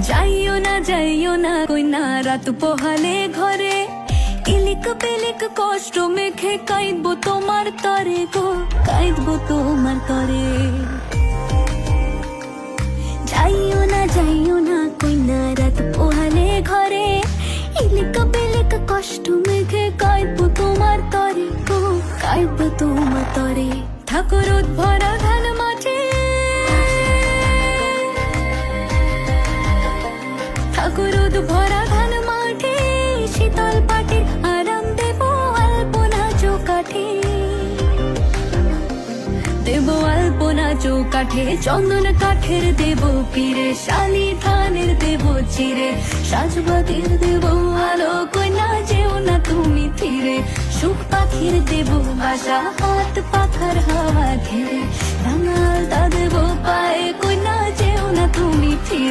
যাইও না কইনা রাত পোহালে ঘরে, ইলিক পিলিক কষ্ট মেখে কাইদবো তোমার তরে গো, কাইদবো তোমার তরে। যাইও না কইনা রাত পোহালে ঘরে, ইলিক পিলিক কষ্ট মেখে কাইদবো তোমার তরে গো, কাইদবো তোমার তরে। ঠাকুর ভরা ধান মাঠে, ঠাকুর ভরা ধান মাঠে, শীতল পাটে আরাম দেব আলপনা চৌকাঠে, দেব আলপনা চৌকাঠে। চন্দন কাঠের দেব পীরে, শালি ধানের দেব চিরে, সাজবাতির দেব আলো কইনা যেও না তুমি ফিরে। সুখ পাখির দেব বাসা, হাত পাখার হাওয়া ঘিরে, রাঙালতা দেব পায়ে কইনা যেও না তুমি ফিরে।